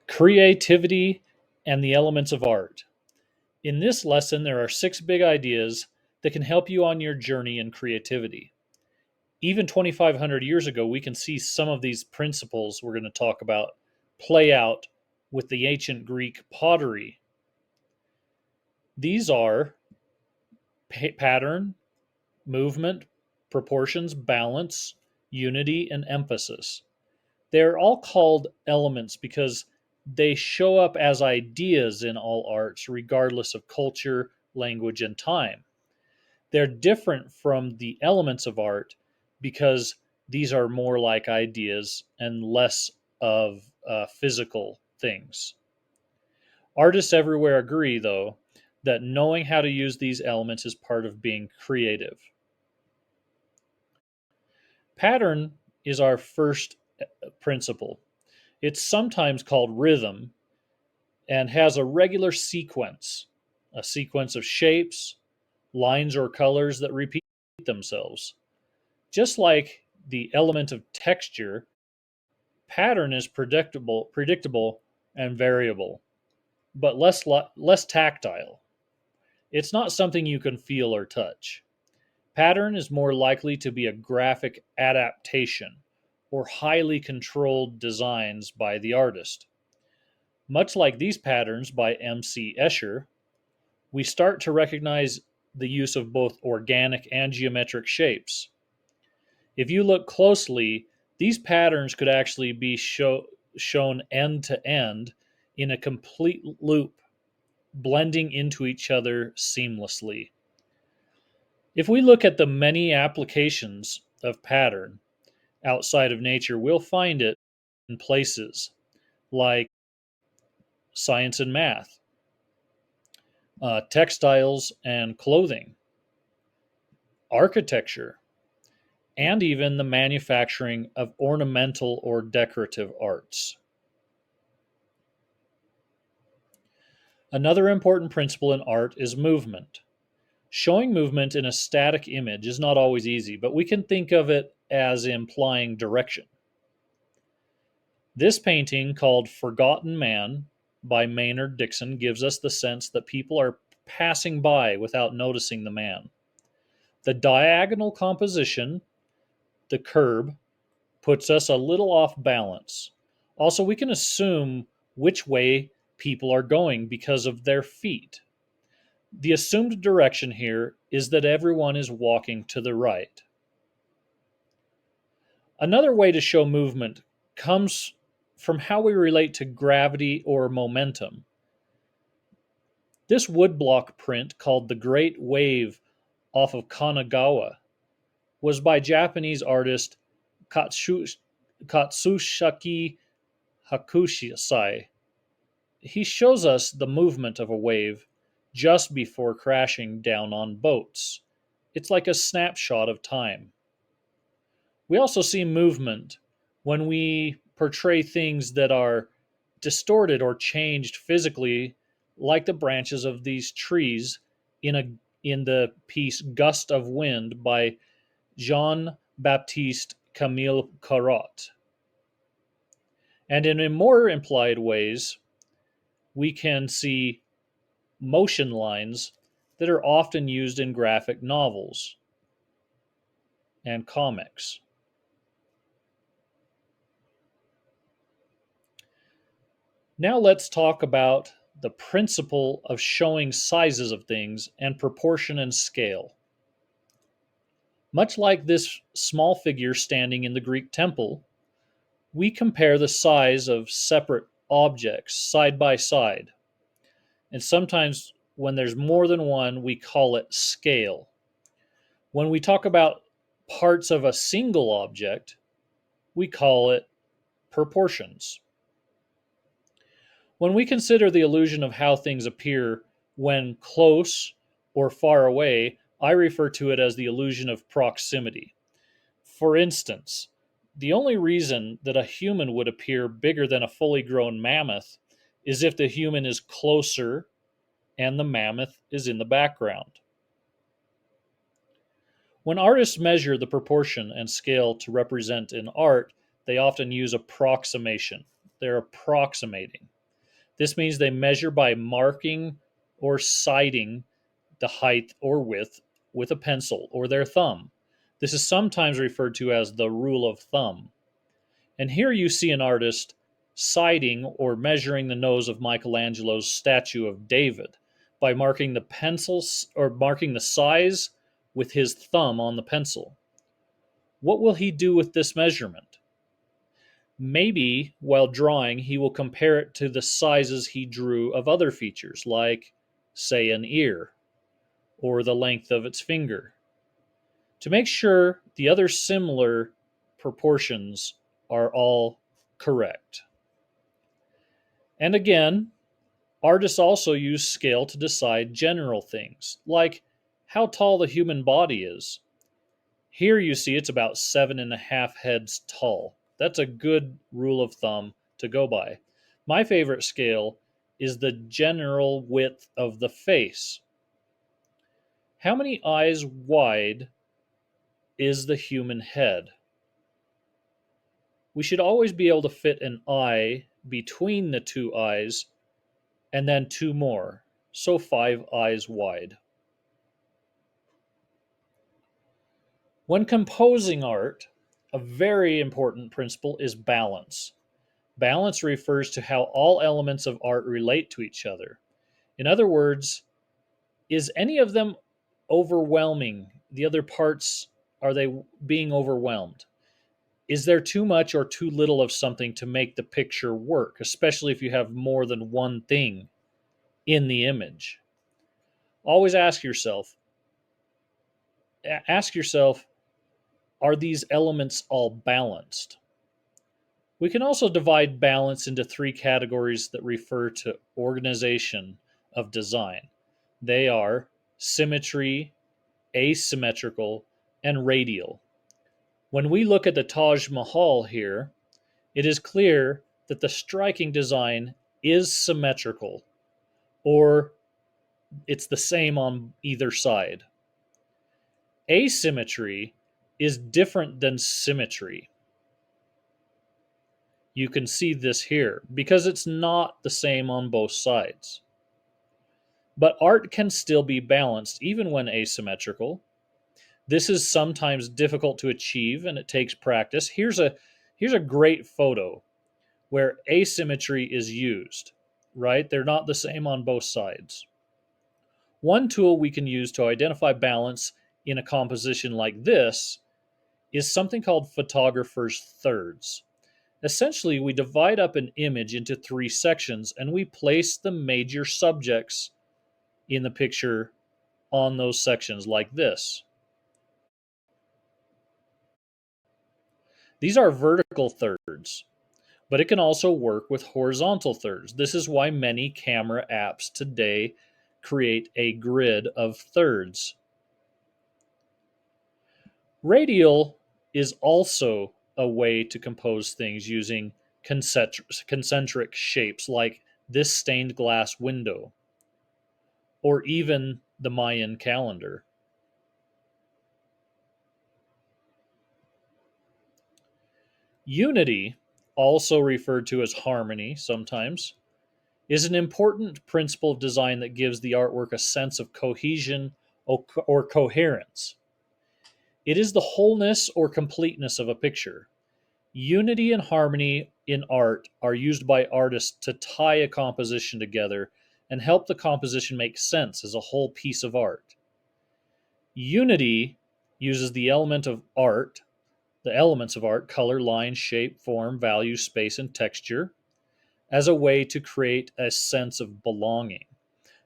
Creativity and the elements of art. In this lesson, there are 6 big ideas that can help you on your journey in creativity. Even 2,500 years ago, we can see some of these principles we're going to talk about play out with the ancient Greek pottery. These are pattern, movement, proportions, balance, unity, and emphasis. They're all called elements because they show up as ideas in all arts, regardless of culture, language, and time. They're different from the elements of art because these are more like ideas and less of physical things. Artists everywhere agree, though, that knowing how to use these elements is part of being creative. Pattern is our first principle. It's sometimes called rhythm and has a regular sequence, a sequence of shapes, lines, or colors that repeat themselves. Just like the element of texture, pattern is predictable and variable, but less tactile. It's not something you can feel or touch. Pattern is more likely to be a graphic adaptation or highly controlled designs by the artist. Much like these patterns by M.C. Escher, we start to recognize the use of both organic and geometric shapes. If you look closely, these patterns could actually be shown end to end in a complete loop, blending into each other seamlessly. If we look at the many applications of pattern outside of nature, we'll find it in places like science and math, textiles and clothing, architecture, and even the manufacturing of ornamental or decorative arts. Another important principle in art is movement. Showing movement in a static image is not always easy, but we can think of it as implying direction. This painting, called Forgotten Man by Maynard Dixon, gives us the sense that people are passing by without noticing the man. The diagonal composition, the curb, puts us a little off balance. Also, we can assume which way people are going because of their feet. The assumed direction here is that everyone is walking to the right. Another way to show movement comes from how we relate to gravity or momentum. This woodblock print, called The Great Wave off of Kanagawa, was by Japanese artist Katsushiki Hakusai. He shows us the movement of a wave just before crashing down on boats. It's like a snapshot of time. We also see movement when we portray things that are distorted or changed physically, like the branches of these trees in the piece Gust of Wind by Jean Baptiste Camille Corot. And in more implied ways, we can see motion lines that are often used in graphic novels and comics. Now let's talk about the principle of showing sizes of things and proportion and scale. Much like this small figure standing in the Greek temple, we compare the size of separate objects side by side. And sometimes when there's more than one, we call it scale. When we talk about parts of a single object, we call it proportions. When we consider the illusion of how things appear when close or far away, I refer to it as the illusion of proximity. For instance, the only reason that a human would appear bigger than a fully grown mammoth is if the human is closer and the mammoth is in the background. When artists measure the proportion and scale to represent in art, they often use approximation. They're approximating. This means they measure by marking or sighting the height or width with a pencil or their thumb. This is sometimes referred to as the rule of thumb. And here you see an artist sighting or measuring the nose of Michelangelo's statue of David by marking the pencils or marking the size with his thumb on the pencil. What will he do with this measurement? Maybe while drawing, he will compare it to the sizes he drew of other features, like, say, an ear or the length of its finger, to make sure the other similar proportions are all correct. And again, artists also use scale to decide general things, like how tall the human body is. Here you see it's about 7.5 heads tall. That's a good rule of thumb to go by. My favorite scale is the general width of the face. How many eyes wide is the human head? We should always be able to fit an eye between the two eyes and then two more, so 5 eyes wide. When composing art, a very important principle is balance. Balance refers to how all elements of art relate to each other. In other words, is any of them overwhelming the other parts? Are they being overwhelmed? Is there too much or too little of something to make the picture work, especially if you have more than one thing in the image? Always ask yourself, are these elements all balanced? We can also divide balance into 3 categories that refer to organization of design. They are symmetry, asymmetrical, and radial. When we look at the Taj Mahal here, it is clear that the striking design is symmetrical, or it's the same on either side. Asymmetry is different than symmetry. You can see this here because it's not the same on both sides. But art can still be balanced even when asymmetrical. This is sometimes difficult to achieve and it takes practice. Here's a great photo where asymmetry is used, right? They're not the same on both sides. One tool we can use to identify balance in a composition like this is something called photographer's thirds. Essentially, we divide up an image into 3 sections and we place the major subjects in the picture on those sections like this. These are vertical thirds, but it can also work with horizontal thirds. This is why many camera apps today create a grid of thirds. Radial is also a way to compose things using concentric shapes like this stained glass window, or even the Mayan calendar. Unity, also referred to as harmony sometimes, is an important principle of design that gives the artwork a sense of cohesion or coherence. It is the wholeness or completeness of a picture. Unity and harmony in art are used by artists to tie a composition together and help the composition make sense as a whole piece of art. Unity uses the elements of art, color, line, shape, form, value, space, and texture, as a way to create a sense of belonging.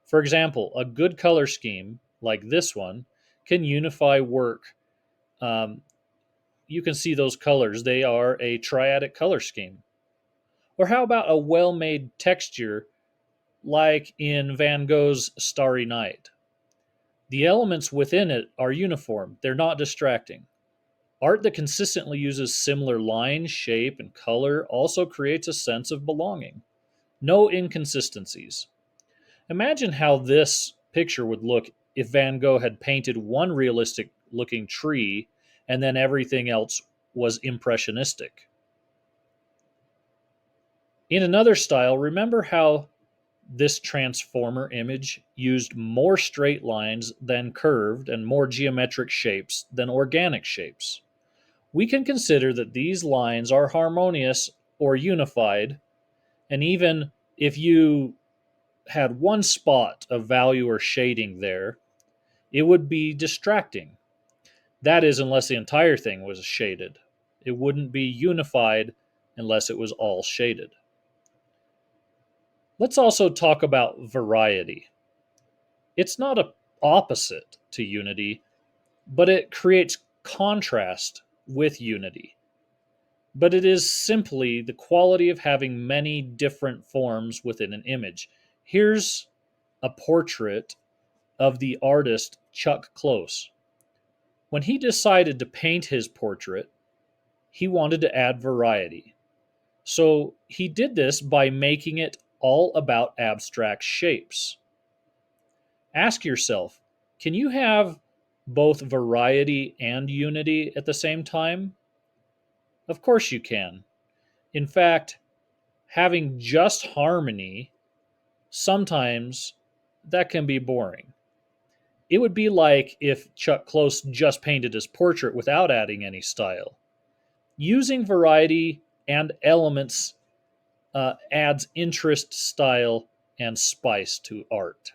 For example, a good color scheme, like this one, can unify work. You can see those colors. They are a triadic color scheme. Or how about a well-made texture like in Van Gogh's Starry Night? The elements within it are uniform. They're not distracting. Art that consistently uses similar line, shape, and color also creates a sense of belonging. No inconsistencies. Imagine how this picture would look if Van Gogh had painted one realistic looking tree and then everything else was impressionistic. In another style, remember how this transformer image used more straight lines than curved and more geometric shapes than organic shapes. We can consider that these lines are harmonious or unified, and even if you had one spot of value or shading there, it would be distracting. That is, unless the entire thing was shaded. It wouldn't be unified unless it was all shaded. Let's also talk about variety. It's not an opposite to unity, but it creates contrast with unity. But it is simply the quality of having many different forms within an image. Here's a portrait of the artist Chuck Close. When he decided to paint his portrait, he wanted to add variety. So he did this by making it all about abstract shapes. Ask yourself, can you have both variety and unity at the same time? Of course you can. In fact, having just harmony, sometimes that can be boring. It would be like if Chuck Close just painted his portrait without adding any style. Using variety and elements adds interest, style, and spice to art.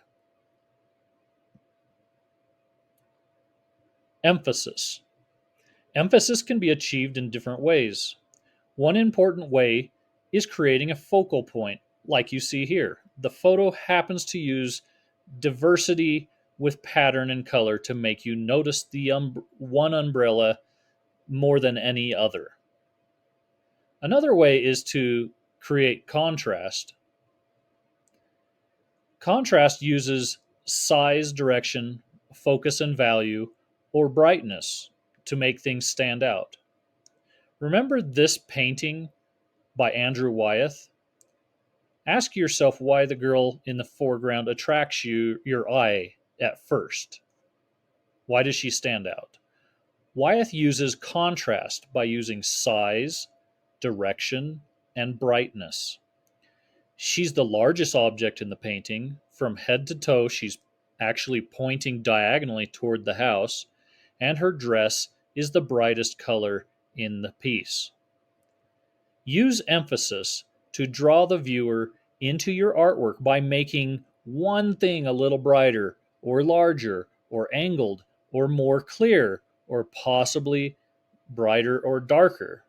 Emphasis. Emphasis can be achieved in different ways. One important way is creating a focal point, like you see here. The photo happens to use diversity with pattern and color to make you notice the one umbrella more than any other. Another way is to create contrast. Contrast uses size, direction, focus and value, or brightness to make things stand out. Remember this painting by Andrew Wyeth? Ask yourself why the girl in the foreground attracts your eye at first. Why does she stand out? Wyeth uses contrast by using size, direction, and brightness. She's the largest object in the painting. From head to toe, she's actually pointing diagonally toward the house, and her dress is the brightest color in the piece. Use emphasis to draw the viewer into your artwork by making one thing a little brighter, or larger, or angled, or more clear, or possibly brighter or darker.